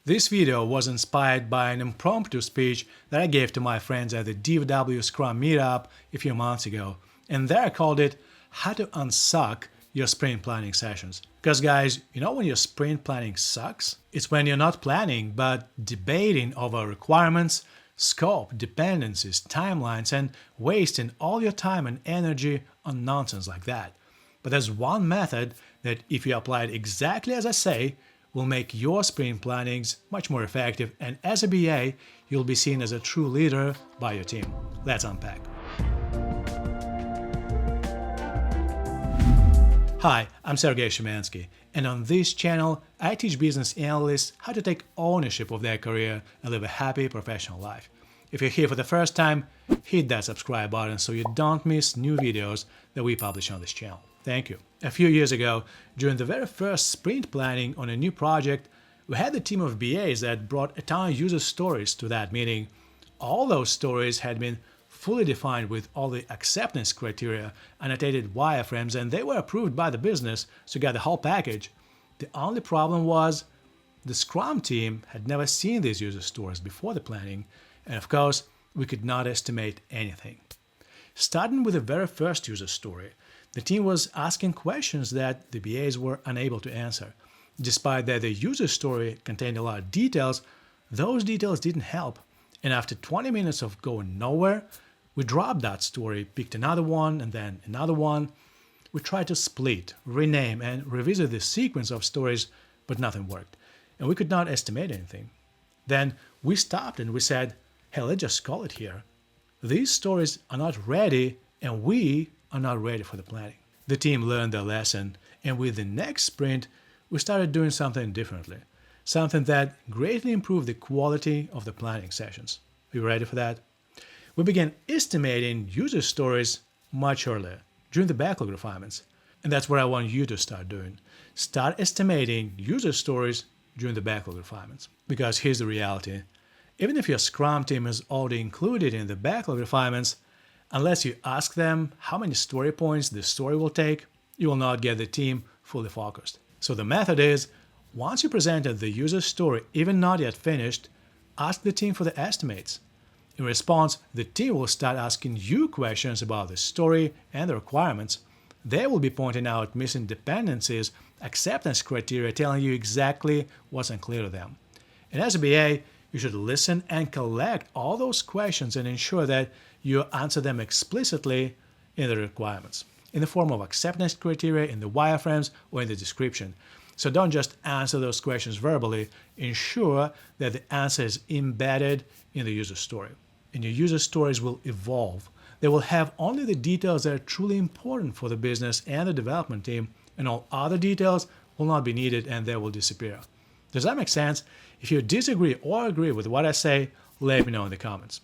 This video was inspired by an impromptu speech that I gave to my friends at the DW Scrum meetup a few months ago, and there I called it How to Unsuck Your Sprint Planning Sessions. Because guys, you know when your sprint planning sucks? It's when you're not planning but debating over requirements, scope, dependencies, timelines, and wasting all your time and energy on nonsense like that. But there's one method that, if you apply it exactly as I say, will make your sprint plannings much more effective, and as a BA, you'll be seen as a true leader by your team. Let's unpack. Hi, I'm Sergey Shumansky, and on this channel, I teach business analysts how to take ownership of their career and live a happy professional life. If you're here for the first time, hit that subscribe button so you don't miss new videos that we publish on this channel. Thank you. A few years ago, during the very first sprint planning on a new project, we had a team of BAs that brought a ton of user stories to that meeting. All those stories had been fully defined with all the acceptance criteria, annotated wireframes, and they were approved by the business to get the whole package. The only problem was the Scrum team had never seen these user stories before the planning, and of course, we could not estimate anything. Starting with the very first user story, the team was asking questions that the BAs were unable to answer. Despite that the user story contained a lot of details, those details didn't help. And after 20 minutes of going nowhere, we dropped that story, picked another one, and then another one. We tried to split, rename, and revisit the sequence of stories, but nothing worked. And we could not estimate anything. Then we stopped and we said, hey, let's just call it here. These stories are not ready, and we are not ready for the planning. The team learned their lesson, and with the next sprint, we started doing something differently, something that greatly improved the quality of the planning sessions. Are you ready for that? We began estimating user stories much earlier, during the backlog refinements. And that's what I want you to start doing. Start estimating user stories during the backlog refinements. Because here's the reality. Even if your Scrum team is already included in the backlog refinements, unless you ask them how many story points the story will take, you will not get the team fully focused. So the method is, once you presented the user story, even not yet finished, ask the team for the estimates. In response, the team will start asking you questions about the story and the requirements. They will be pointing out missing dependencies, acceptance criteria, telling you exactly what's unclear to them. And as a BA, you should listen and collect all those questions and ensure that you answer them explicitly in the requirements, in the form of acceptance criteria, in the wireframes, or in the description. So don't just answer those questions verbally. Ensure that the answer is embedded in the user story. And your user stories will evolve. They will have only the details that are truly important for the business and the development team, and all other details will not be needed and they will disappear. Does that make sense? If you disagree or agree with what I say, let me know in the comments.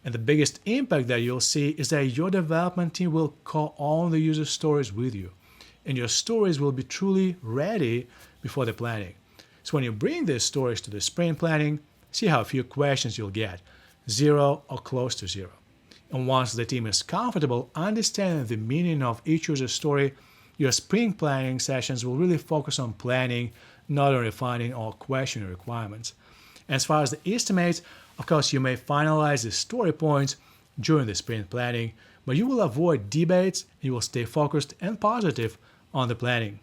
And the biggest impact that you'll see is that your development team will co-own the user stories with you, and your stories will be truly ready before the planning. So when you bring these stories to the sprint planning, see how few questions you'll get, 0 or close to 0. And once the team is comfortable understanding the meaning of each user story, your sprint planning sessions will really focus on planning, not on refining or questioning requirements. As far as the estimates, of course, you may finalize the story points during the sprint planning, but you will avoid debates and you will stay focused and positive on the planning.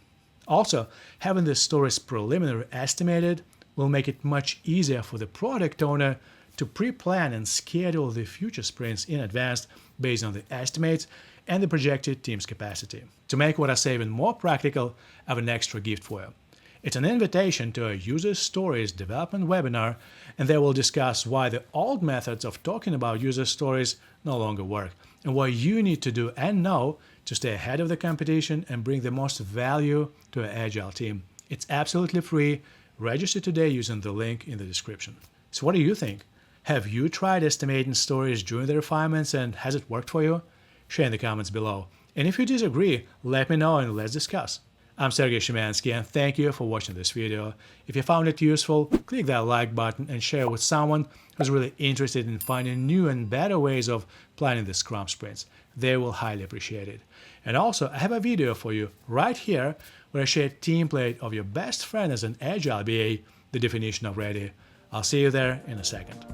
Also, having the stories preliminary estimated will make it much easier for the product owner to pre-plan and schedule the future sprints in advance based on the estimates and the projected team's capacity. To make what I say even more practical, I have an extra gift for you. It's an invitation to a user stories development webinar, and they will discuss why the old methods of talking about user stories no longer work, and what you need to do and know to stay ahead of the competition and bring the most value to an agile team. It's absolutely free. Register today using the link in the description. So what do you think? Have you tried estimating stories during the refinements, and has it worked for you? Share in the comments below. And if you disagree, let me know and let's discuss. I'm Sergey Shumansky, and thank you for watching this video. If you found it useful, click that like button and share it with someone who's really interested in finding new and better ways of planning the Scrum sprints. They will highly appreciate it. And also, I have a video for you right here where I share a template of your best friend as an Agile BA the definition of ready. I'll see you there in a second.